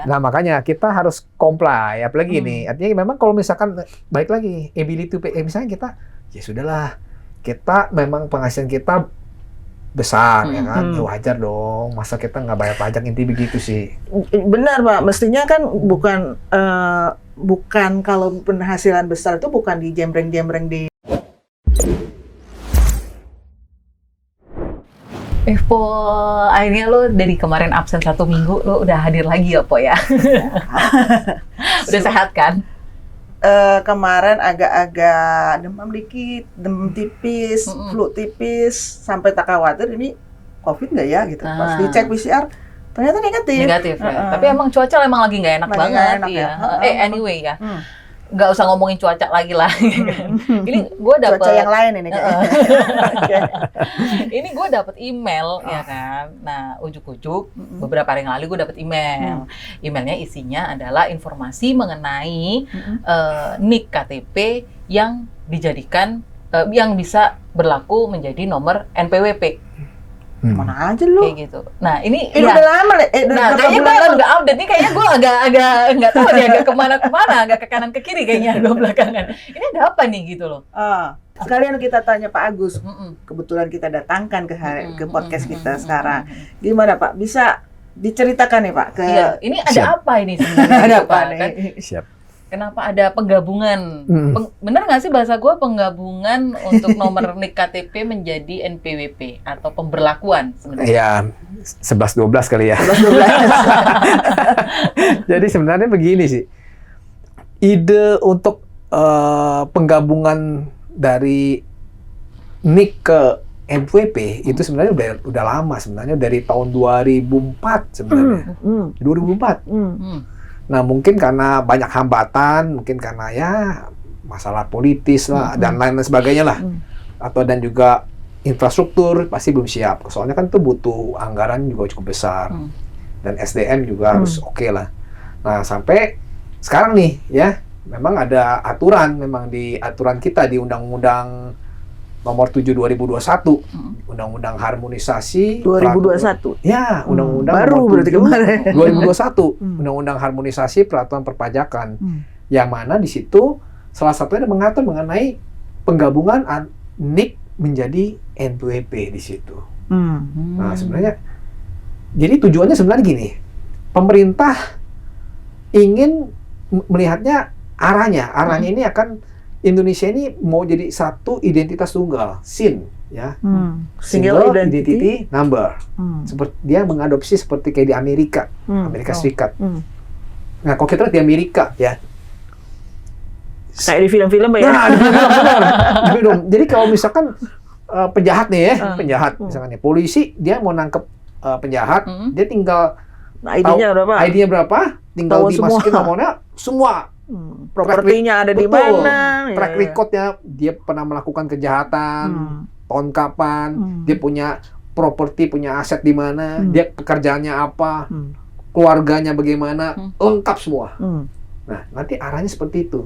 Nah, makanya kita harus comply. Apalagi ini, Hmm. artinya memang kalau misalkan balik lagi ability to pay, misalnya kita ya sudahlah, kita memang penghasilan kita besar ya kan, ya wajar dong. Masa kita nggak bayar pajak, inti begitu sih. Benar Pak, mestinya kan bukan kalau penghasilan besar itu bukan dijembreng-jembreng di. Po, akhirnya lo dari kemarin absen 1 minggu, lo udah hadir lagi ya, Po ya? Udah sehat kan? Kemarin agak-agak demam dikit, demam tipis, flu tipis, sampai tak khawatir ini COVID nggak ya gitu. Pas dicek PCR, ternyata negatif. Negatif ya. Tapi emang cuaca emang lagi nggak enak banget. Enak, iya. ya. Anyway ya. Nggak usah ngomongin cuaca lagi lah. Ini gue dapet cuaca yang lain ini kayaknya. Ini gue dapet email ya kan. Nah ujuk-ujuk beberapa hari yang lalu gue dapet email. Emailnya isinya adalah informasi mengenai NIK KTP yang dijadikan yang bisa berlaku menjadi nomor NPWP. Mana aja lu? Kayak gitu. Nah ini ya. Udah lama nah kayaknya gue emang nggak update nih. Kayaknya gue agak nggak tahu nih, agak kemana-kemana, agak ke kanan ke kiri kayaknya gue belakangan. Ini ada apa nih gitu loh? Sekalian kita tanya Pak Agus. Kebetulan kita datangkan ke podcast kita sekarang. Gimana Pak? Bisa diceritakan nih Pak? Ini ada apa ini sebenarnya? Ada apa nih? Kan? Siap. Kenapa ada penggabungan? Bener nggak sih bahasa gue penggabungan untuk nomor NIK KTP menjadi NPWP atau pemberlakuan sebenarnya? Ya, 11-12 kali ya. 11-12. Jadi sebenarnya begini sih. Ide untuk penggabungan dari NIK ke NPWP itu sebenarnya udah lama sebenarnya, dari tahun 2004 sebenarnya. 2004. Nah, mungkin karena banyak hambatan, mungkin karena ya masalah politis lah, dan lain sebagainya lah. Dan juga infrastruktur pasti belum siap. Soalnya kan itu butuh anggaran juga cukup besar. Dan SDM juga harus oke lah. Nah, sampai sekarang nih ya, memang ada aturan, memang di aturan kita di Undang-Undang Nomor 7 2021, Undang-Undang Harmonisasi 2021. Ya, Undang-Undang baru Nomor 7 berarti kemarin. 2021, Undang-Undang Harmonisasi Peraturan Perpajakan. Yang mana di situ salah satunya mengatur mengenai penggabungan NIK menjadi NPWP di situ. Nah, sebenarnya jadi tujuannya sebenarnya gini. Pemerintah ingin melihatnya arahnya ini akan Indonesia ini mau jadi satu identitas tunggal, SIN, ya, Single Identity Number. Seperti dia mengadopsi seperti kayak di Amerika Serikat. Nah, kalau kita lihat di Amerika, ya, kayak di film-film ya. Nah, di film benar. Jadi kalau misalkan penjahat nih ya, penjahat, misalkan ya, polisi dia mau nangkep penjahat, dia tinggal ID-nya berapa, tinggal dimasukin nomornya semua. Propertinya ada di mana, track recordnya, dia pernah melakukan kejahatan, tahun kapan, dia punya properti, punya aset di mana, dia pekerjaannya apa, keluarganya bagaimana, lengkap semua. Nah, nanti arahnya seperti itu,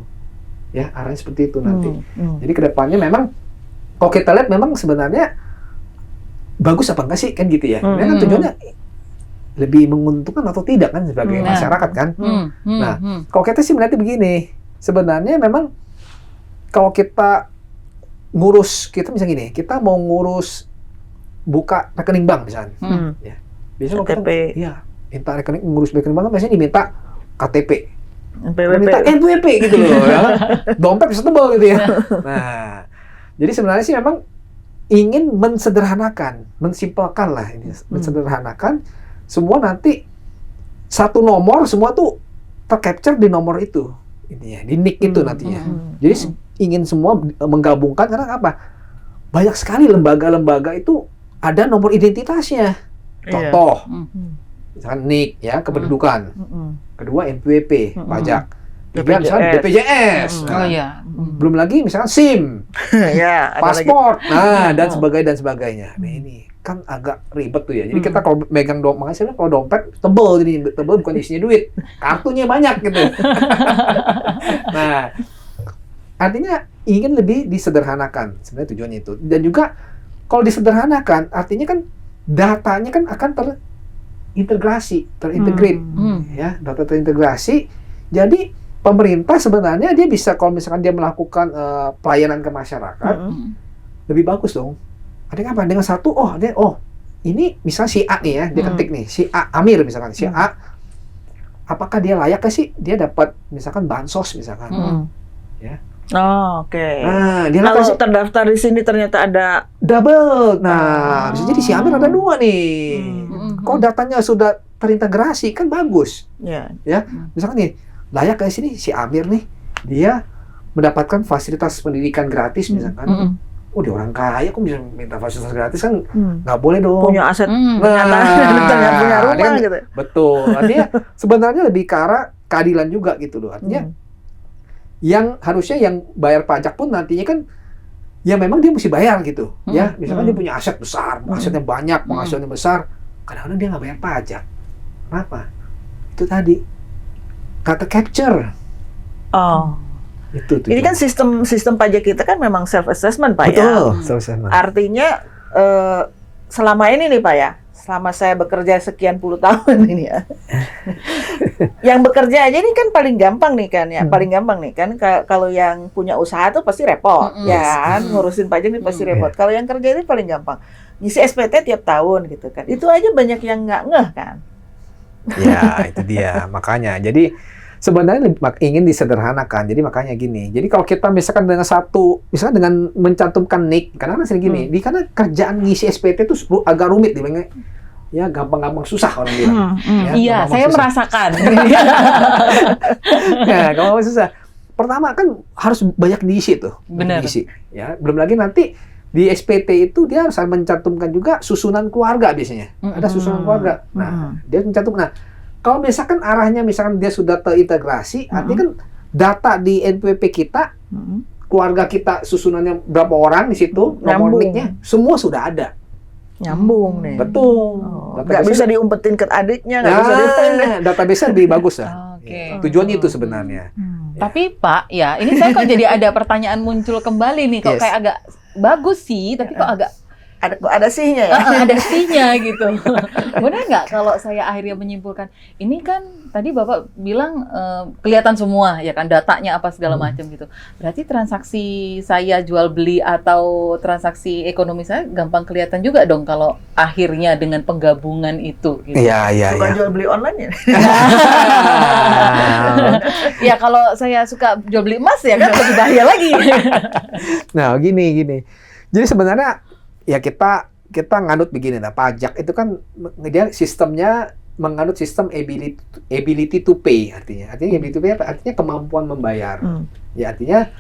ya, arahnya seperti itu nanti. Jadi kedepannya memang, kalau kita lihat memang sebenarnya bagus apa enggak sih, kan gitu ya. Memang tujuannya lebih menguntungkan atau tidak kan sebagai masyarakat kan. Nah, kalau kita sih melihatnya begini, sebenarnya memang kalau kita ngurus, kita misalnya gini, kita mau ngurus buka rekening bank misalnya, ya, biasanya kalau kita minta rekening, ngurus rekening bank, biasanya diminta KTP, minta NPWP gitu loh, ya. Dompet bisa tebal gitu ya. Nah, jadi sebenarnya sih memang ingin mensederhanakan, mensimpelkan lah ini, mensederhanakan. Semua nanti satu nomor, semua tuh tercapture di nomor itu, intinya di NIK itu nantinya. Jadi ingin semua menggabungkan, karena apa? Banyak sekali lembaga-lembaga itu ada nomor identitasnya. Contoh, misalkan NIK ya, kependudukan. Kedua NPWP, pajak. Tiga misalkan BPJS. Belum lagi misalkan SIM, paspor, dan sebagainya. Nah, ini kan agak ribet tuh ya. Jadi kita kalau megang dompet, makanya kalau dompet tebel, jadi tebel bukan isinya duit, kartunya banyak gitu. Nah, artinya ingin lebih disederhanakan sebenarnya tujuannya itu. Dan juga kalau disederhanakan, artinya kan datanya kan akan terintegrate, ya, data terintegrasi. Jadi pemerintah sebenarnya dia bisa kalau misalkan dia melakukan pelayanan ke masyarakat lebih bagus dong. Artinya apa? Dengan satu, ini misalnya si A nih ya, dia ketik nih, si A, Amir misalkan, si A, apakah dia layak sih dia dapat misalkan bansos misalkan, ya? Oh, oke. Nah, dia kalau kasih terdaftar di sini ternyata ada double. Nah, bisa jadi si Amir ada 2 nih. Kok datanya sudah terintegrasi kan bagus, ya. Misalkan nih, layak kayak sini si Amir nih, dia mendapatkan fasilitas pendidikan gratis misalkan. Dia orang kaya kok bisa minta fasilitas gratis kan nggak boleh dong. Punya aset nyata dan punya rumah kan, gitu. Betul. Artinya sebenarnya lebih ke arah keadilan juga gitu loh. Artinya yang harusnya yang bayar pajak pun nantinya kan ya memang dia mesti bayar gitu. Ya, misalkan dia punya aset besar, asetnya banyak, penghasilannya besar, kadang-kadang dia nggak bayar pajak. Kenapa? Itu tadi kata capture. Itu Ini kan sistem pajak kita kan memang self assessment Pak. Betul, ya. self-assessment. Artinya selama ini nih Pak ya, selama saya bekerja sekian puluh tahun ini ya, yang bekerja aja ini kan paling gampang nih kan ya, paling gampang nih kan. Kalau yang punya usaha tuh pasti repot, ya kan, ngurusin pajak ini pasti repot. Kalau yang kerja ini paling gampang, ngisi SPT tiap tahun gitu kan. Itu aja banyak yang nggak ngeh kan. Ya, itu dia makanya. Jadi sebenarnya ingin disederhanakan. Jadi makanya gini. Jadi kalau kita misalkan misalkan dengan mencantumkan NIK, karena sering gini, karena kerjaan ngisi SPT itu agak rumit, ya gampang-gampang susah orang bilang. Iya, saya susah. Merasakan. Ya, gampang susah. Pertama kan harus banyak diisi tuh. Benar. Diisi. Ya, belum lagi nanti di SPT itu dia harus mencantumkan juga susunan keluarga biasanya. Ada susunan keluarga. Nah, dia mencantumkan. Kalau misalkan arahnya misalkan dia sudah terintegrasi, artinya kan data di NPWP kita, keluarga kita susunannya berapa orang di situ, nomor NIK-nya, semua sudah ada. Nyambung nih. Betul. Nggak bisa diumpetin ke adiknya, nggak bisa database lebih bagus lah. Tujuannya itu sebenarnya. Tapi Pak, ya ini saya kok jadi ada pertanyaan muncul kembali nih, kok kayak agak bagus sih, tapi kok agak ada sihnya ya? Ada sihnya gitu. Benar nggak kalau saya akhirnya menyimpulkan, ini kan tadi Bapak bilang kelihatan semua ya kan, datanya apa segala macam gitu. Berarti transaksi saya jual beli atau transaksi ekonomi saya gampang kelihatan juga dong kalau akhirnya dengan penggabungan itu. Gitu. Iya. Bukan jual beli online ya? Ya kalau saya suka jual beli emas ya kan lebih bahaya lagi. Nah gini. Jadi sebenarnya ya kita nganut begini lah, pajak itu kan dia sistemnya menganut sistem ability to pay, artinya ability to pay apa? Artinya kemampuan membayar. Ya artinya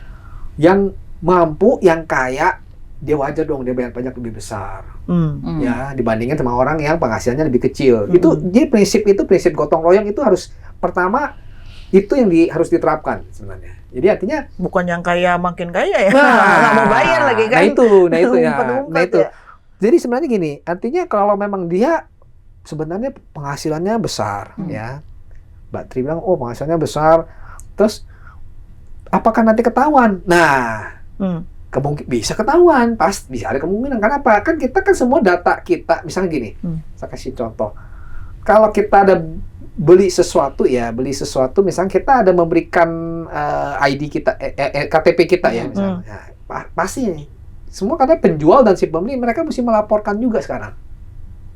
yang mampu, yang kaya, dia wajar dong dia bayar pajak lebih besar. Ya dibandingkan sama orang yang penghasilannya lebih kecil. Itu jadi prinsip gotong royong itu harus pertama itu yang harus diterapkan sebenarnya. Jadi artinya bukan yang kaya makin kaya ya, nggak mau bayar lagi kan? Nah itu. Jadi sebenarnya gini, artinya kalau memang dia sebenarnya penghasilannya besar, ya, Mbak Tri bilang, penghasilannya besar, terus apakah nanti ketahuan? Nah, bisa ketahuan, bisa ada kemungkinan. Kenapa? Kan kita kan semua data kita, misalnya gini, saya kasih contoh, kalau kita ada beli sesuatu, misalnya kita ada memberikan ID kita, KTP kita ya, misalnya, pasti semua karena penjual dan si pembeli mereka mesti melaporkan juga sekarang.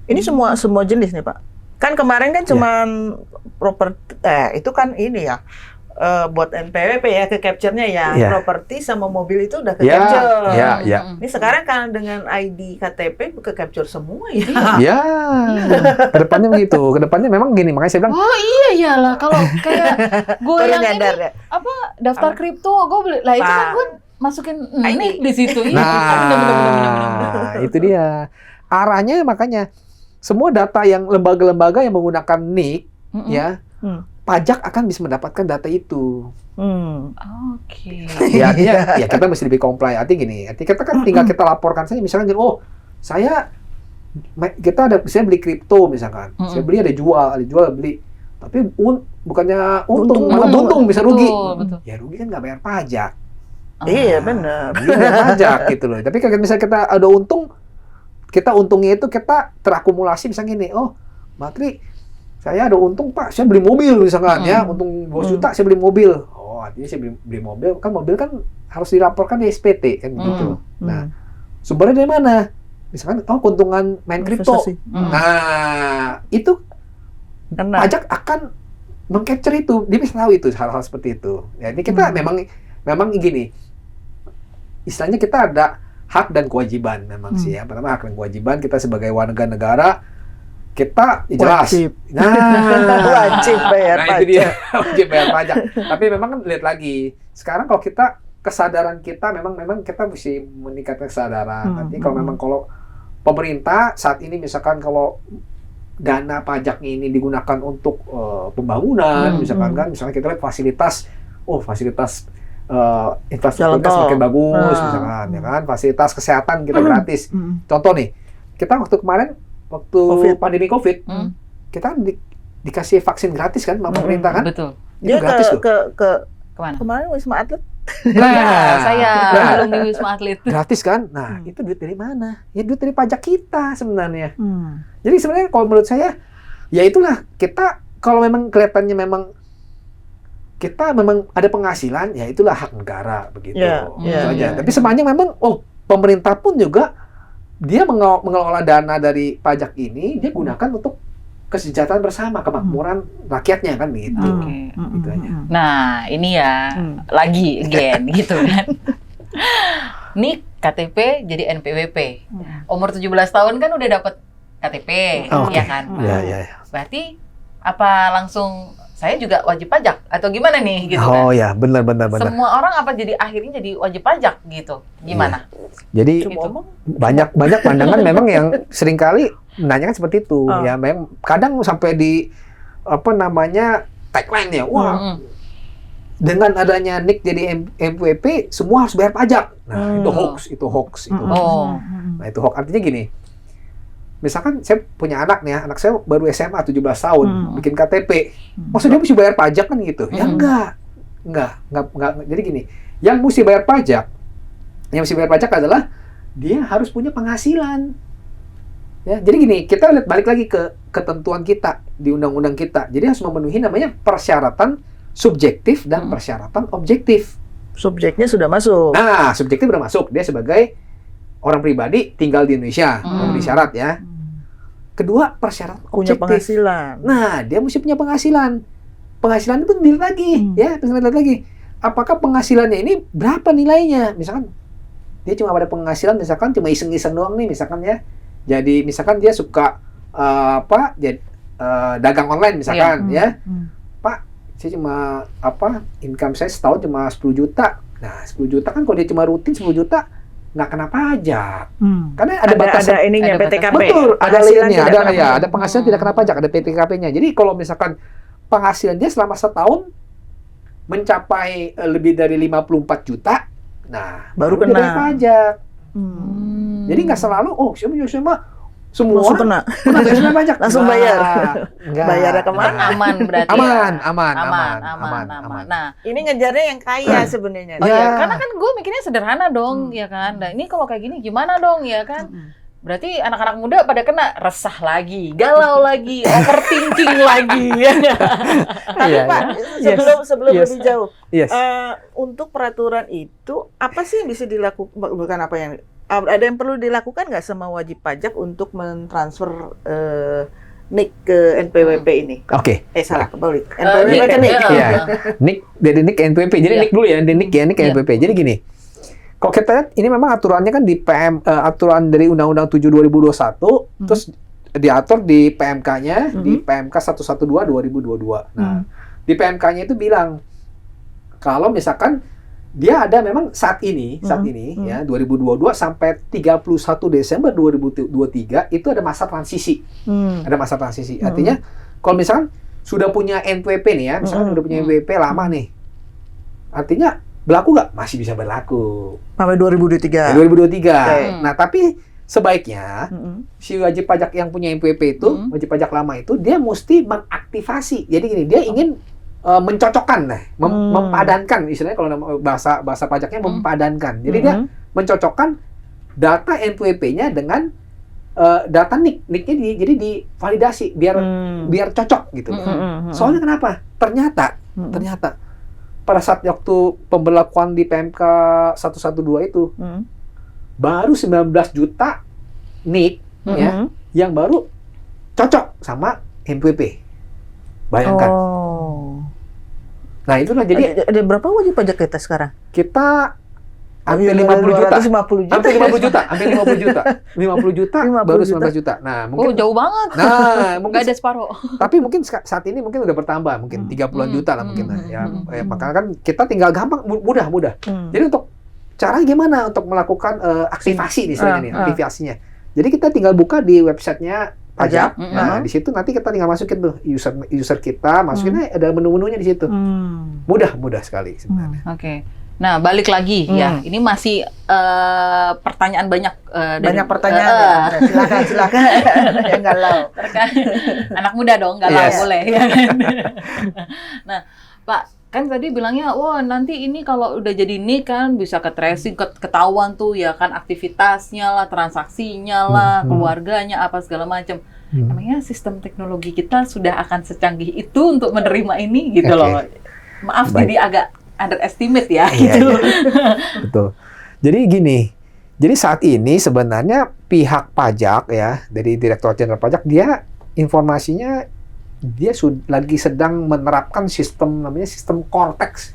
Ini semua jenis nih Pak. Kan kemarin kan cuman properti, itu kan ini ya. Buat NPWP ya, ke capture-nya ya, properti sama mobil itu udah ke capture. Ini sekarang kan dengan ID KTP ke capture semua ya. Kedepannya begitu. Kedepannya memang gini, makanya saya bilang. Oh iya iyalah, kalau kayak gue yang ini daftar kripto, gue beli, lah itu kan gue masukin NIK di situ. Nah, itu dia. Arahnya makanya semua data yang lembaga-lembaga yang menggunakan NIK, pajak akan bisa mendapatkan data itu. Oke. Ya artinya ya kita mesti lebih comply. Artinya gini, artinya kita kan tinggal kita laporkan saja, misalnya gini, saya beli kripto misalkan, saya beli ada jual beli, tapi bukannya untung malah buntung bisa rugi. Betul. Ya rugi kan nggak bayar pajak. Iya benar. Dia bayar pajak gitu loh. Tapi kalau misalnya kita ada untung, untungnya itu kita terakumulasi misalnya gini, Mbak Tri, saya ada untung Pak, saya beli mobil misalkan ya, untung 2 juta saya beli mobil. Oh, artinya saya beli mobil kan harus dilaporkan di SPT kan gitu. Nah, sumbernya dari mana? Misalkan keuntungan main kripto. Nah, itu pajak akan meng-capture itu. Dia bisa tahu itu hal-hal seperti itu. Ya, ini kita memang gini. Istilahnya kita ada hak dan kewajiban memang sih ya. Pertama hak dan kewajiban kita sebagai warga negara kita jelas. Wajib. Nah, wajib bayar pajak. Itu dia, wajib bayar pajak. Tapi memang kan lihat lagi. Sekarang kalau kita kesadaran kita memang kita mesti meningkatkan kesadaran. Nanti kalau pemerintah saat ini misalkan kalau dana pajaknya ini digunakan untuk pembangunan, misalnya kita lihat fasilitas infrastrukturnya semakin bagus, misalkan, ya kan, fasilitas kesehatan kita gratis. Contoh nih, kita waktu pandemi COVID, kita dikasih vaksin gratis kan sama pemerintah kan? Betul. Dia gratis tuh. Kemana? Kemarin Wisma Atlet. Saya alumni Wisma Atlet. Gratis kan? Nah, itu duit dari mana? Ya duit dari pajak kita sebenarnya. Jadi sebenarnya kalau menurut saya, ya itulah kita kalau memang kelihatannya kita memang ada penghasilan, ya itulah hak negara begitu. Itu aja. Tapi semuanya memang pemerintah pun juga dia mengelola dana dari pajak ini dia gunakan untuk kesejahteraan bersama, kemakmuran rakyatnya kan begitu. Gitu aja. Nah, ini ya lagi again gitu kan. Nik KTP jadi NPWP. Umur 17 tahun kan udah dapat KTP, ya kan? Iya. Berarti apa langsung saya juga wajib pajak atau gimana nih gitu kan? Oh ya, benar. Semua orang apa jadi akhirnya jadi wajib pajak gitu? Gimana? Jadi banyak pandangan memang yang seringkali menanyakan seperti itu. Ya, memang kadang sampai di tagline ya. Wah. Dengan adanya NIK jadi NPWP, semua harus bayar pajak. Nah, itu hoax. Nah, itu hoax artinya gini. Misalkan saya punya anak nih ya, anak saya baru SMA 17 tahun, bikin KTP. Maksudnya dia mesti bayar pajak kan gitu? Ya enggak. Jadi gini, yang mesti bayar pajak adalah dia harus punya penghasilan. Ya, jadi gini, kita lihat balik lagi ke ketentuan kita di undang-undang kita. Jadi harus memenuhi namanya persyaratan subjektif dan persyaratan objektif. Subjeknya sudah masuk. Nah, subjektif sudah masuk. Dia sebagai orang pribadi tinggal di Indonesia, memenuhi syarat ya. Kedua, persyaratan punya objektif. penghasilan. Nah, dia mesti punya penghasilan. Penghasilan itu dilihat lagi, ya, dilihat lagi. Apakah penghasilannya ini berapa nilainya? Misalkan dia cuma ada penghasilan, misalkan cuma iseng-iseng doang nih, misalkan ya. Jadi misalkan dia suka dagang online misalkan, ya. Pak, saya cuma income saya setahun cuma 10 juta. Nah, 10 juta kan kalau dia cuma rutin 10 juta nggak kena pajak. Karena ada batasan. Ada ininya PTKP. Betul, ada lainnya, ada penghasilan tidak kena pajak, ada PTKP-nya. Jadi kalau misalkan penghasilan dia selama setahun mencapai lebih dari 54 juta, nah baru kena pajak. Jadi nggak selalu semua kena pajak langsung bayar. Bayarnya kemana? Aman berarti. Aman. Nah, ini ngejarnya yang kaya sebenarnya. Oh ya, karena kan gue mikirnya sederhana dong, ya kan. Nah, ini kalau kayak gini gimana dong, ya kan? Berarti anak-anak muda pada kena resah lagi, galau lagi, overthinking lagi. Tapi Pak, sebelum lebih jauh, untuk peraturan itu apa sih yang bisa dilakukan? Bukan apa yang ada yang perlu dilakukan nggak sama wajib pajak untuk mentransfer NIK ke NPWP ini? Oke. Salah kebalik. NPWP ke NIK. Iya. NIK dari NIK ke NPWP. Jadi NIK dulu ya, NIK ke NPWP. Jadi gini. Kalau kita lihat ini memang aturannya kan di aturan dari Undang-Undang 7 2021 terus diatur di PMK-nya di PMK 112 2022. Nah, di PMK-nya itu bilang kalau misalkan dia ada memang saat ini ya 2022 sampai 31 Desember 2023 itu ada masa transisi. Ada masa transisi. Artinya kalau misalkan sudah punya NPWP nih ya, misalkan udah punya NPWP lama nih. Artinya berlaku nggak? Masih bisa berlaku. Sampai 2023. 2023. Nah, tapi sebaiknya si wajib pajak yang punya NPWP itu, wajib pajak lama itu, dia mesti mengaktifasi. Jadi gini, dia ingin mencocokkan, mempadankan, istilahnya kalau bahasa pajaknya mempadankan. Jadi dia mencocokkan data NPWP-nya dengan data nicknya jadi divalidasi biar cocok gitu. Soalnya kenapa? Ternyata pada saat waktu pemberlakuan di PMK 112 itu baru 19 juta nick ya yang baru cocok sama NPWP. Bayangkan. Nah, itulah jadi ada berapa wajib pajak kita sekarang? kita hampir 50 juta. 250 juta. Hampir 50 juta, hampir 50 juta. 50 juta baru 19 juta. Nah, mungkin jauh banget. Nah, mungkin nggak ada separuh. tapi mungkin saat ini mungkin udah bertambah, mungkin 30-an juta lah mungkin. Ya, makanya kan kita tinggal gampang, mudah. Jadi untuk cara gimana untuk melakukan aktivasi istilahnya nih, aktivasinya. Jadi kita tinggal buka di websitenya pajak. Nah, di situ nanti kita tinggal masukin tuh user kita, masukin ada menu-menunya di situ. Mudah sekali sebenarnya. Oke. Nah, balik lagi ya. Ini masih pertanyaan banyak banyak pertanyaan. Silakan. Yang galau. Anak muda dong, galau Yes. boleh ya kan. Nah, Pak, kan tadi bilangnya, wah nanti ini kalau udah jadi nik kan bisa ke tracing, ketahuan tuh ya kan aktivitasnya lah, transaksinya lah, keluarganya apa segala macam. Emangnya sistem teknologi kita sudah akan secanggih itu untuk menerima ini gitu loh. Maaf jadi agak underestimate ya gitu. Betul. Jadi gini, jadi saat ini sebenarnya pihak pajak ya dari Direktorat Jenderal Pajak dia informasinya dia lagi sedang menerapkan sistem namanya sistem Cortex,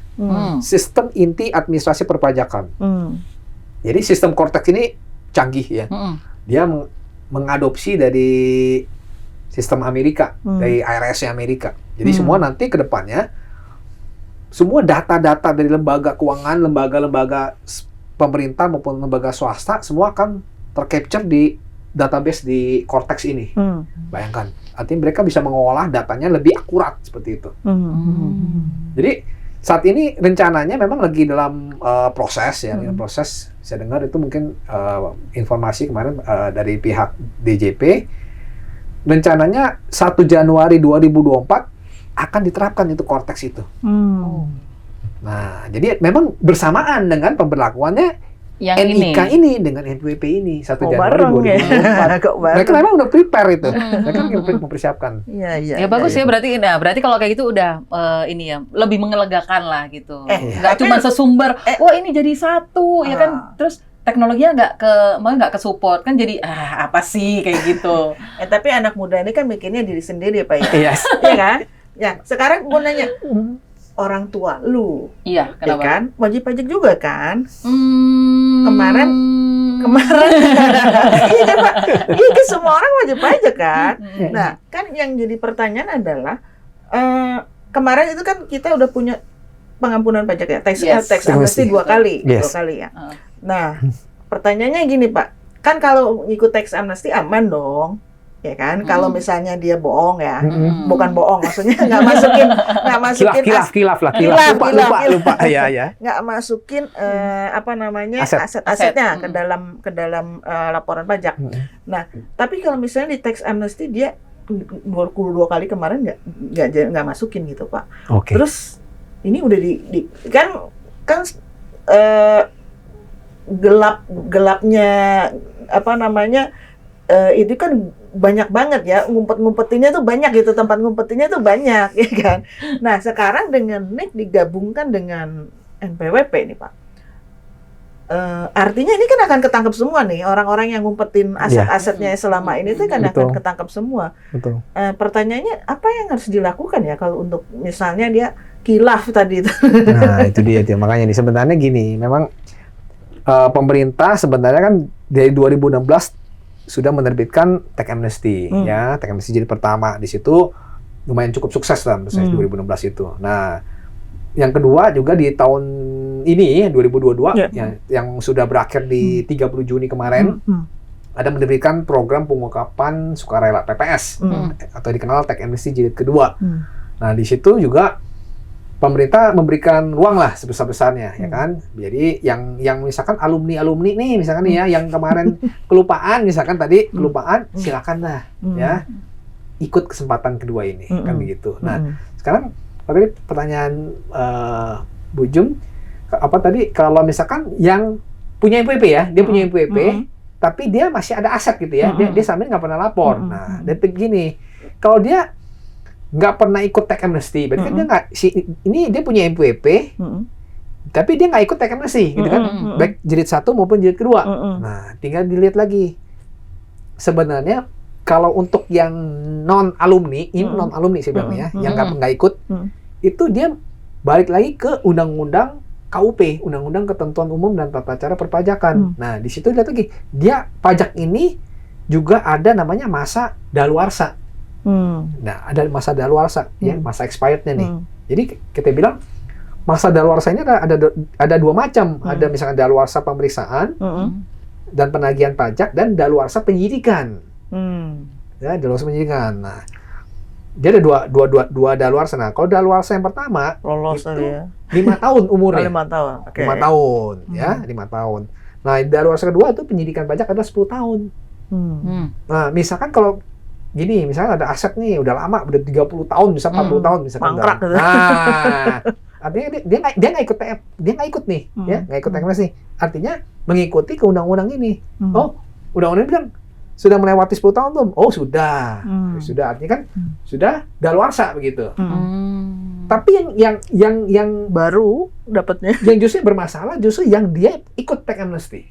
sistem inti administrasi perpajakan. Jadi sistem Cortex ini canggih ya. Dia mengadopsi dari sistem Amerika, dari IRS-nya Amerika. Jadi semua nanti ke depannya semua data-data dari lembaga keuangan, lembaga-lembaga pemerintah maupun lembaga swasta semua akan tercapture di database di Cortex ini. Bayangkan, artinya mereka bisa mengolah datanya lebih akurat seperti itu. Jadi saat ini rencananya memang lagi dalam proses ya, proses. Saya dengar itu mungkin informasi kemarin dari pihak DJP, rencananya 1 Januari 2024 akan diterapkan itu Cortex itu. Nah, jadi memang bersamaan dengan pemberlakuannya yang NIK ini dengan NPWP ini 1 Januari 2024. Kok bareng? Mereka memang udah prepare itu. Mereka mempersiapkan. Iya. Ya bagus ya berarti. Nah, berarti kalau kayak gitu udah ini ya lebih mengelegakan lah gitu. Nggak tapi- cuma sesumber. Wah ini jadi satu ya kan. Terus teknologinya nggak ke support kan jadi apa sih kayak gitu. Tapi anak muda ini kan mikirnya diri sendiri Pak ya. Yes. Iya kan? Ya, sekarang gue nanya, orang tua lu, Iya, ya kenapa? kan? Wajib pajak juga kan? Kemarin Iya kan Pak? Iya kan semua orang wajib pajak kan? Nah, kan yang jadi pertanyaan adalah, kemarin itu kan kita udah punya pengampunan pajak ya, tax amnesty 2 kali, Yes. 2 kali ya. Nah, pertanyaannya gini Pak, kan kalau ngikut tax amnesty aman dong, ya kan? Kalau misalnya dia bohong ya, bukan bohong, maksudnya nggak masukin Kilaf lah. Lupa. Ya. nggak masukin Aset. aset-asetnya ke dalam laporan pajak. Nah, tapi kalau misalnya di tax amnesty dia 22 kali kemarin nggak masukin gitu Pak. Oke. Terus ini udah kan gelapnya itu kan banyak banget ya, ngumpet-ngumpetinnya tuh banyak gitu, tempat ngumpetinnya tuh banyak ya kan. Nah sekarang dengan NIK digabungkan dengan NPWP nih Pak, artinya ini kan akan ketangkep semua nih orang-orang yang ngumpetin aset-asetnya selama ini tuh kan akan ketangkep semua. Betul. Pertanyaannya apa yang harus dilakukan ya kalau untuk misalnya dia kilaf tadi itu? Nah itu dia makanya nih sebenarnya gini, memang pemerintah sebenarnya kan dari 2016 sudah menerbitkan tax amnesty ya, tax amnesty jadi pertama di situ lumayan cukup sukses lah menurut saya 2016 itu. Nah, yang kedua juga di tahun ini 2022 yang sudah berakhir di 30 Juni kemarin ada menerbitkan program pengungkapan sukarela PPS atau dikenal tax amnesty jilid kedua. Nah, di situ juga pemerintah memberikan ruang lah sebesar-besarnya ya kan. Jadi yang misalkan alumni nih misalkan nih ya yang kemarin kelupaan misalkan tadi kelupaan silakan lah ya ikut kesempatan kedua ini kan begitu. Nah, sekarang tadi pertanyaan Bu Jum apa tadi kalau misalkan yang punya NPWP ya, dia punya NPWP tapi dia masih ada aset gitu ya. Dia sambil nggak pernah lapor. Nah, dan begini, kalau dia nggak pernah ikut tax amnesty, berarti kan dia nggak, ini dia punya NPWP, tapi dia nggak ikut tax amnesty, gitu kan? Baik jilid 1 maupun jilid kedua. Nah, tinggal dilihat lagi. Sebenarnya kalau untuk yang non alumni, ini non alumni saya bilang ya, yang nggak ikut, itu dia balik lagi ke undang-undang KUP, Undang-Undang Ketentuan Umum dan Tata Cara Perpajakan. Nah, di situ lihat lagi, dia pajak ini juga ada namanya masa daluarsa. Nah, ada masa daluarsa, ya, masa expirednya nih. Jadi kita bilang masa daluarsa ini ada dua macam. Ada misalkan daluarsa pemeriksaan dan penagihan pajak, dan daluarsa penyidikan. Ya, daluarsa penyidikan. Nah, dia ada dua daluarsa. Nah, kalau daluarsa yang pertama Lolos itu tadi ya. 5 tahun umurnya. 5 tahun. Oke. 5 tahun, ya, 5 tahun. Nah, daluarsa kedua itu penyidikan pajak adalah 10 tahun. Nah, misalkan kalau gini, misalnya ada aset nih, udah lama, udah 30 tahun, bisa 40 tahun, misalkan. Mangkrak gitu. Nah, artinya dia nggak ikut TF, dia nggak ikut nih, ya, nggak ikut TMS nih. Artinya mengikuti ke undang-undang ini. Oh, undang-undang bilang sudah melewati 10 tahun belum? Oh, sudah. Sudah, artinya kan sudah daluarsa begitu. Tapi yang Baru dapatnya. yang justru bermasalah justru yang dia ikut tax amnesty.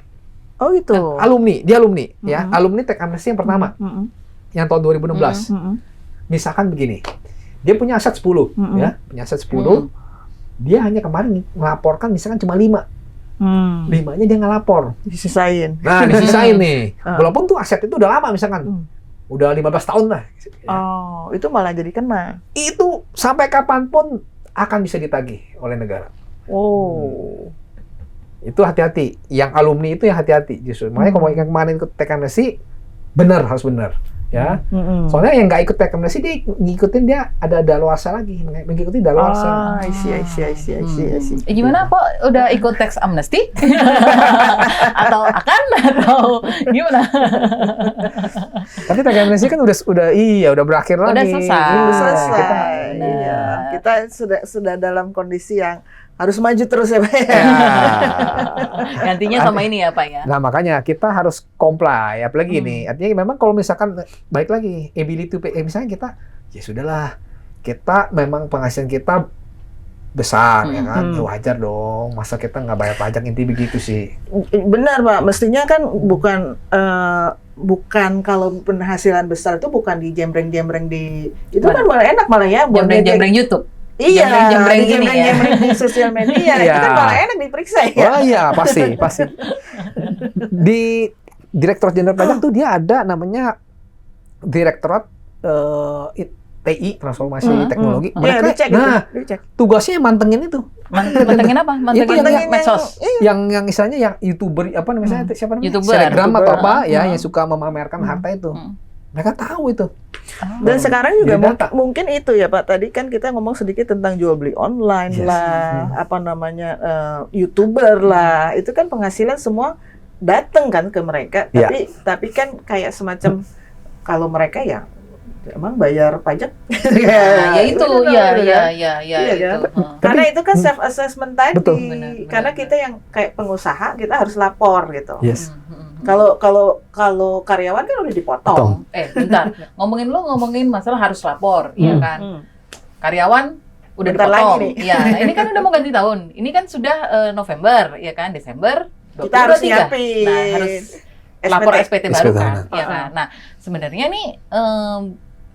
Oh gitu. Nah, dia alumni, ya, alumni tax amnesty yang pertama, yang tahun 2016. Misalkan begini, dia punya aset 10, ya, punya aset 10, dia hanya kemarin melaporkan misalkan cuma 5. 5-nya dia nggak lapor. Disisain. Nah, disisain nih. Walaupun tuh aset itu udah lama misalkan. Udah 15 tahun lah. Oh, itu malah jadi kena. Itu sampai kapanpun akan bisa ditagih oleh negara. Oh. Itu hati-hati. Yang alumni itu yang hati-hati justru. Makanya kalau yang kemarin ikut tax amnesty, harus benar. Ya, soalnya yang nggak ikut tax amnesty dia ngikutin, dia ada daluarsa lagi, mengikuti daluarsa. I see. Gimana Pak? Udah ikut tax amnesty? atau gimana? Tapi tax amnesty kan udah berakhir Udah lagi. selesai. Udah selesai. Benar. Iya. Kita sudah dalam kondisi yang harus maju terus ya Pak. Ya. Gantinya sama ini ya Pak ya. Nah, makanya kita harus comply, apalagi ini. Artinya memang kalau misalkan baik lagi ability to pay, misalnya kita ya sudahlah, kita memang penghasilan kita besar ya kan, ya wajar dong, masa kita nggak bayar pajak, inti begitu sih. Benar Pak, mestinya kan bukan kalau penghasilan besar itu bukan di jembreng-jembreng di itu kan malah enak malah ya buat Jembreng YouTube. Iya, jembreng ini ya. jembreng di sosial media itu kan malah enak diperiksa ya. Oh iya, pasti. Di Direktorat Jenderal Pajak tuh dia ada namanya Direktorat TI, Transformasi Teknologi. Mereka dicek, dicek. Tugasnya mantengin itu. Mantengin apa? Mantengin medsos. Yang istilahnya yang YouTuber, apa namanya, siapa namanya? YouTuber. Selebgram atau apa ya, yang suka memamerkan harta itu. Mereka tahu itu. Dan sekarang juga mungkin itu ya Pak, tadi kan kita ngomong sedikit tentang jual beli online lah, apa namanya, YouTuber lah, itu kan penghasilan semua datang kan ke mereka, tapi kan kayak semacam kalau mereka ya emang bayar pajak. Ya itu, ya itu. Karena itu kan self assessment tadi. Betul. Karena kita yang kayak pengusaha kita harus lapor gitu. Yes. Kalau karyawan kan udah dipotong. Bentar. Ngomongin masalah harus lapor, ya kan? Karyawan udah Bentar dipotong. lagi nih. Iya, nah ini kan udah mau ganti tahun. Ini kan sudah November, ya kan? Desember 2023. Kita harus nyiapin. Nah, harus lapor SPT baru kan? SPT. Ya kan? Nah, sebenarnya nih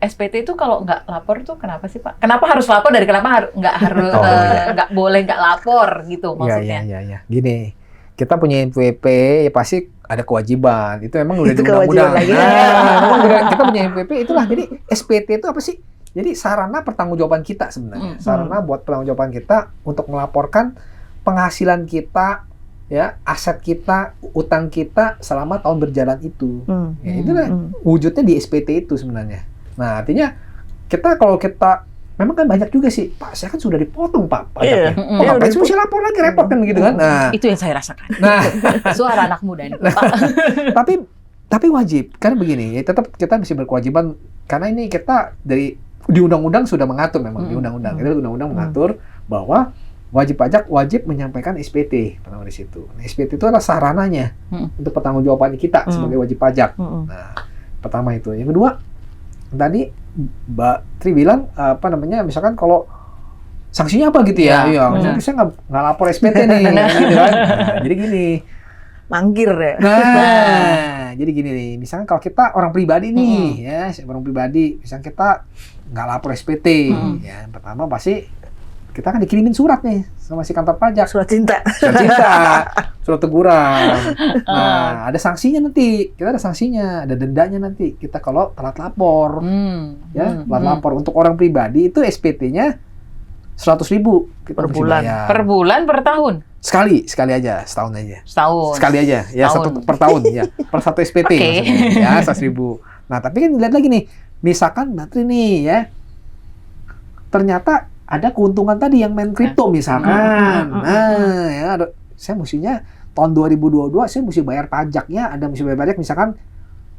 SPT itu kalau nggak lapor tuh kenapa sih Pak? Kenapa harus lapor dari kenapa nggak boleh nggak lapor gitu maksudnya? Iya. Gini, kita punya NPWP ya pasti ada kewajiban. Itu emang udah di Itu undang-undang. kewajiban lagi. Kita punya NPWP itulah. Jadi SPT itu apa sih? Jadi sarana pertanggungjawaban kita sebenarnya. Sarana buat pertanggungjawaban kita untuk melaporkan penghasilan kita, ya, aset kita, utang kita selama tahun berjalan itu. Ya, itulah wujudnya di SPT itu sebenarnya. Nah, artinya kalau kita memang kan banyak juga sih, Pak, saya kan sudah dipotong Pak pajaknya. Ngapain sih mesti lapor lagi, repot kan gitu kan. Nah, itu yang saya rasakan. Nah, suara anak muda ini Pak. tapi wajib, karena begini, ya, tetap kita mesti berkewajiban karena ini kita di undang-undang sudah mengatur memang di undang-undang. Itu undang-undang mengatur bahwa Wajib pajak wajib menyampaikan SPT pertama di situ. Nah, SPT itu adalah sarananya untuk pertanggungjawaban kita sebagai wajib pajak. Nah, pertama itu. Yang kedua, tadi Mbak Tri bilang misalkan kalau sanksinya apa gitu ya? Iya, misalnya saya nggak lapor SPT nih, gitu kan. Nah, jadi gini. Manggir ya. Nah, jadi gini nih. Misalnya kalau kita orang pribadi nih, ya, orang pribadi, misalnya kita nggak lapor SPT, ya, pertama pasti kita akan dikirimin surat nih sama si kantor pajak. Surat cinta. Surat cinta, surat teguran. Nah, ada sanksinya nanti. Kita ada sanksinya, ada dendanya nanti. Kita kalau telat lapor, ya, telat lapor untuk orang pribadi itu SPT-nya 100.000 kita Per mesti bulan. bayar. Per bulan, per tahun? Sekali aja, setahun aja. Setahun. Sekali aja, ya Setahun. per tahun, ya, per satu SPT, Oke. maksudnya, ya 100.000. Nah, tapi kan lihat lagi nih, misalkan Mbak Tri nih, ya, ternyata ada keuntungan tadi yang main kripto misalkan. Nah, ya, saya mestinya tahun 2022 saya mesti bayar pajaknya, mesti bayar pajak misalkan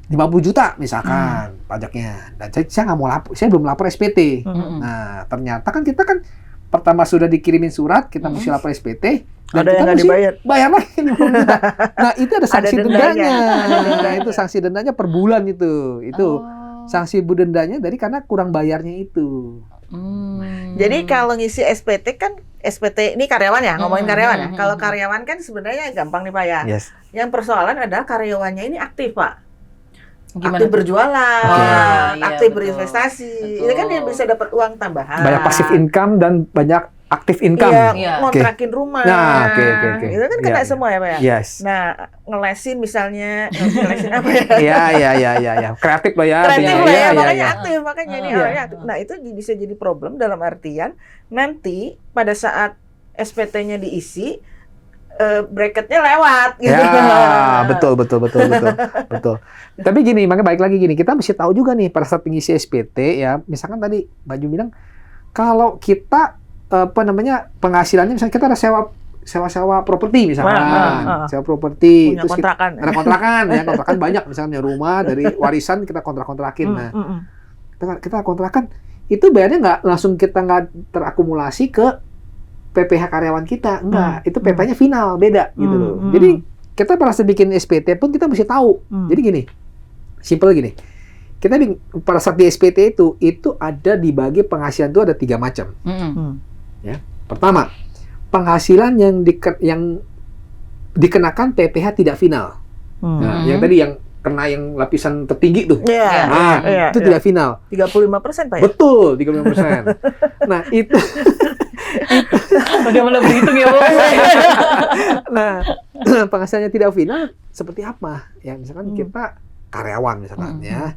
50 juta misalkan pajaknya. Dan saya nggak mau lapor, saya belum lapor SPT. Nah, ternyata kan kita kan pertama sudah dikirimin surat, kita mesti lapor SPT. Dan Ada kita yang nggak mesti dibayar. bayar lagi 50 juta. Nah, itu ada sanksi Ada dendanya. dendanya. Nah, itu sanksi dendanya per bulan itu. Itu sanksi dendanya dari karena kurang bayarnya itu. Jadi kalau ngisi SPT kan SPT ini karyawan ya, ngomongin karyawan ya. Kalau karyawan kan sebenarnya gampang dibayar. Yes. Yang persoalan adalah karyawannya ini aktif, Pak. Gimana Aktif tuh? berjualan, iya, aktif betul. berinvestasi. Betul. Ini kan dia bisa dapat uang tambahan. Banyak passive income dan banyak active income. Iya, Iya. ngontrakin rumah. Nah, oke. Itu kan kena Iya, semua ya, Pak ya. Yes. Nah, ngelesin misalnya, ngelesin apa ya? Iya. Kreatif lah ya. Kreatif artinya. lah ya, Iya, makanya iya. aktif, makanya ini Iya. orangnya aktif. Nah, itu bisa jadi problem dalam artian nanti pada saat SPT-nya diisi, bracketnya lewat gitu. Ya, betul. Tapi gini, makanya balik lagi gini, kita mesti tahu juga nih pada saat pengisi SPT ya, misalkan tadi Mbak Ju bilang kalau kita penghasilannya misalnya kita ada sewa properti misalkan, sewa properti Punya terus kontrakan. ada kontrakan ya, kontrakan banyak misalnya rumah dari warisan kita kontrak-kontrakin. Nah, kita kontrakan itu bayarnya nggak langsung kita nggak terakumulasi ke PPh karyawan kita, enggak, itu PP-nya final, beda gitu loh. Jadi kita pada saat bikin SPT pun kita mesti tahu. Jadi gini, simple gini, kita pada saat di SPT itu ada dibagi penghasilan itu ada 3 macam. Ya, pertama penghasilan yang dikenakan PPh tidak final. Nah, yang tadi yang kena yang lapisan tertinggi tuh. Iya. Nah, Iya, itu iya. tidak final. 35% Pak ya? Betul, 35%. Nah, itu Bagaimana berhitung ya, Bos? nah, penghasilannya tidak final seperti apa? Ya, misalkan kita karyawan misalkan ya.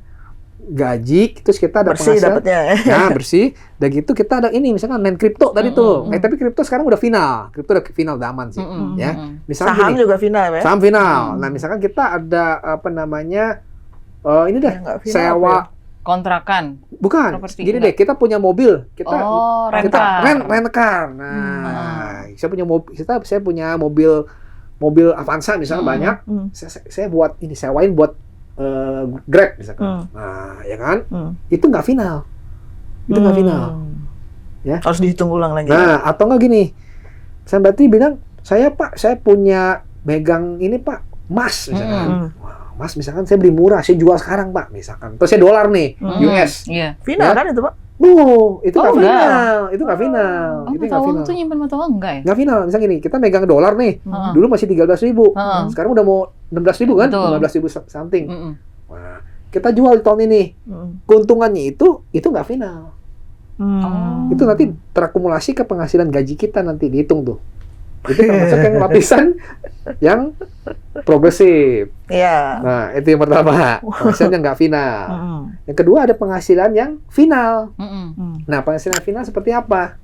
Gaji, terus kita ada Bersih penghasilan. dapatnya. Nah, bersih. Dan gitu kita ada ini misalkan main kripto tadi tuh. Tapi kripto sekarang udah final. Kripto udah final, udah aman sih. Ya. Misalkan Saham gini, juga final ya? saham final. Nah, misalkan kita ada ini deh, Yang nggak final sewa apa ya? Kontrakan. bukan. Properti, Gini enggak. deh, kita punya mobil. Kita rent kita car. rent car. Nah, saya punya mobil Avanza misalnya banyak. Saya buat ini sewain buat Grab misalkan. Nah, ya kan? Itu nggak final. Itu nggak final. Ya. Harus dihitung ulang lagi. Nah, atau nggak gini. Saya berarti bilang, saya punya megang ini Pak, emas misalkan. Wah, emas misalkan saya beli murah, saya jual sekarang Pak, misalkan. Terus saya dolar nih, US. Iya. Final Ya. kan itu Pak? Itu nggak enggak. final. Itu nggak final. Oh, Itu mata nggak uang final. tuh nyimpan mata uang enggak ya? Nggak final. Misalnya gini, kita megang dolar nih. Heeh. Dulu masih 13.000. Heeh. Sekarang udah mau 16.000 kan? Betul. 15.000 something. Mm-mm. Wah, kita jual di tahun ini. Keuntungannya itu nggak final. Oh. Itu nanti terakumulasi ke penghasilan gaji kita nanti dihitung tuh. Itu termasuk yang lapisan yang progresif. Iya. Nah, itu yang pertama. Penghasilan yang nggak final. Yang kedua ada penghasilan yang final. Mm-mm. Nah, penghasilan final seperti apa?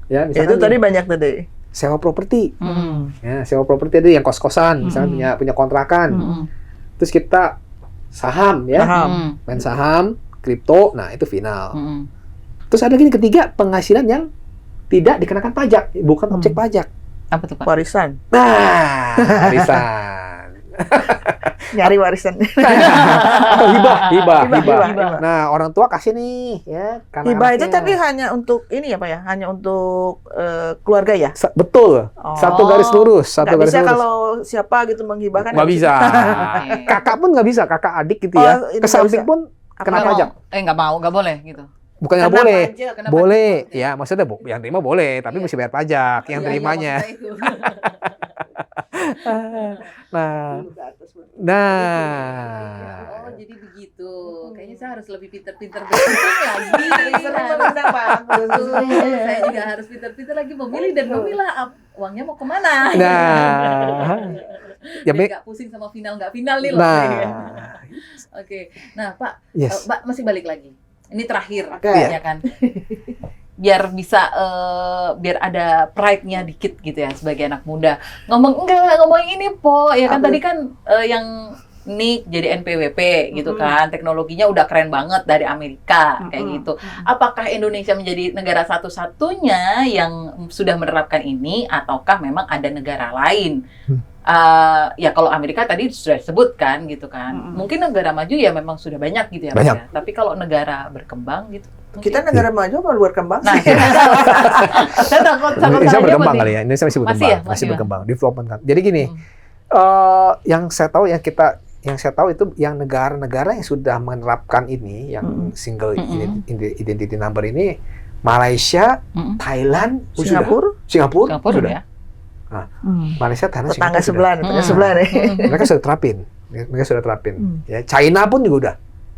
Ya, Itu misalkan tadi banyak tadi. sewa properti. Mm-mm. Ya, sewa properti ada yang kos-kosan, misalnya punya kontrakan. Mm-mm. Terus kita saham ya, Saham. Mm. main saham, kripto, nah itu final. Mm-mm. Terus ada gini ketiga, penghasilan yang tidak dikenakan pajak, bukan objek pajak. Apa tuh, Pak? Warisan. Nah, warisan. Nyari warisan. Atau hibah. Hibah. Nah, orang tua kasih nih ya karena Hibah itu anaknya. tapi hanya untuk ini ya Pak ya, hanya untuk keluarga ya. Betul. Oh. Satu garis lurus, satu Nggak garis bisa lurus. kalau siapa gitu menghibahkan. Nggak bisa. Oke. Kakak pun nggak bisa, kakak adik gitu Oh, ya. itu Ke nggak samping bisa. pun kena Nggak mau. pajak. Nggak boleh gitu. Bukan nggak Kenapa boleh. aja? Kenapa Boleh. gitu? Ya, maksudnya yang terima boleh, tapi Iya. mesti bayar pajak yang Iya, terimanya. maksud saya itu. Nah, Oh, jadi begitu. Kayaknya saya harus lebih pinter-pinter berhitung lagi. Sering memandang Pak Agus. Betul. Saya juga harus pinter-pinter lagi memilih dan memilah uangnya mau kemana. nah, ya, Biar nggak pusing sama final nggak final nih loh. nah, Oke. Nah, Pak, yes. Mbak masih balik lagi. Ini terakhir, Oke. ya kan? Biar bisa, biar ada pride-nya dikit gitu ya sebagai anak muda. Ngomong ini Po, ya kan Apa? tadi kan yang Nick jadi NPWP gitu kan, teknologinya udah keren banget dari Amerika kayak gitu. Apakah Indonesia menjadi negara satu-satunya yang sudah menerapkan ini, ataukah memang ada negara lain? Ya kalau Amerika tadi sudah disebutkan gitu kan, mungkin negara maju ya memang sudah banyak gitu ya, Pak Banyak. ya. Tapi kalau negara berkembang gitu, Kita negara maju apa luar kembang? nah, saya nggak tahu. Saya takut Indonesia saja berkembang penting. kali ya. Indonesia masih berkembang, Masih ya? masih Masih ya? berkembang, development kan. Jadi gini, yang saya tahu itu yang negara-negara yang sudah menerapkan ini, yang single identity number ini, Malaysia, Thailand, Singapura? Singapura sudah. ya. Malaysia, Thailand, Tetangga Singapura sebelah, tetangga sebelah nih. Mereka sudah terapin. Ya, China pun juga udah.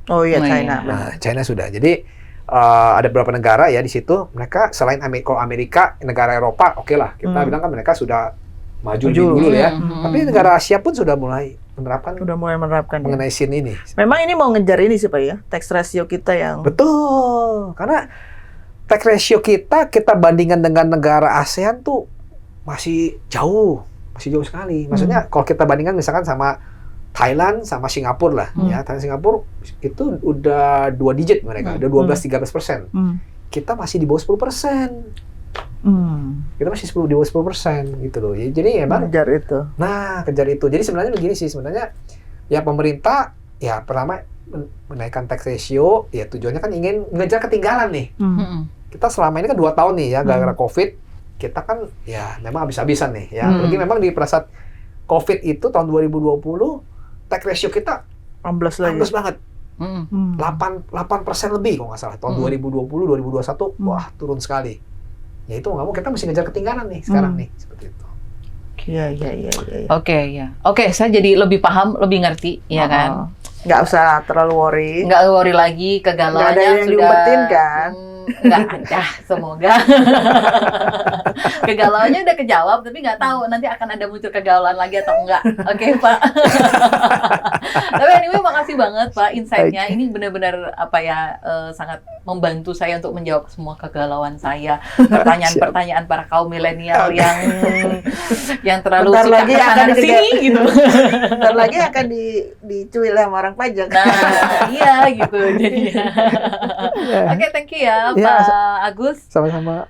Oh iya, Oh, China. iya. Nah, China sudah. Jadi ada beberapa negara ya di situ. Mereka selain Amerika, kalau Amerika, negara Eropa, oke lah. Kita bilang kan mereka sudah maju lebih dulu ya. Tapi negara Asia pun sudah mulai menerapkan Udah mulai menerapkan. Ya. mengenai SIN ini. Memang ini mau ngejar ini sih Pak ya, tax ratio kita yang Betul. Karena tax ratio kita bandingkan dengan negara ASEAN tuh masih jauh sekali. Maksudnya kalau kita bandingkan misalkan sama Thailand sama Singapura lah, ya Thailand Singapura itu udah 2 digit mereka, udah 12-13%. Kita masih di bawah 10%. Kita masih di bawah 10% gitu loh. Jadi emang ngejar itu. Nah, kejar itu. Jadi sebenarnya begini sih, sebenarnya ya pemerintah ya pertama menaikkan tax ratio, ya tujuannya kan ingin ngejar ketinggalan nih. Kita selama ini kan 2 tahun nih ya, gara-gara COVID, kita kan ya memang habis-habisan nih ya. Apalagi memang di pada saat COVID itu tahun 2020, tax ratio kita 16 lagi. bagus banget. 8% lebih kalau nggak salah. Tahun 2020, 2021, wah turun sekali. Ya itu nggak mau, kita mesti ngejar ketinggalan nih sekarang nih, seperti itu. Iya. Oke, ya. Oke, saya jadi lebih paham, lebih ngerti, ya kan? Nggak usah terlalu worry. Nggak worry lagi, kegalauannya Nggak ada yang sudah diumpetin kan? Nggak ada, semoga. Kegalauannya udah kejawab, tapi nggak tahu nanti akan ada muncul kegalauan lagi atau enggak. Oke, Pak. Tapi anyway, makasih banget Pak insight-nya. Ini benar-benar sangat membantu saya untuk menjawab semua kegalauan saya. Pertanyaan-pertanyaan para kaum milenial yang terlalu Bentar suka lagi kesana akan sini gitu. Bentar lagi akan dicuil sama orang pajak. Nah, iya gitu jadinya. Oke, thank you ya Ya, Pak Agus. Sama-sama.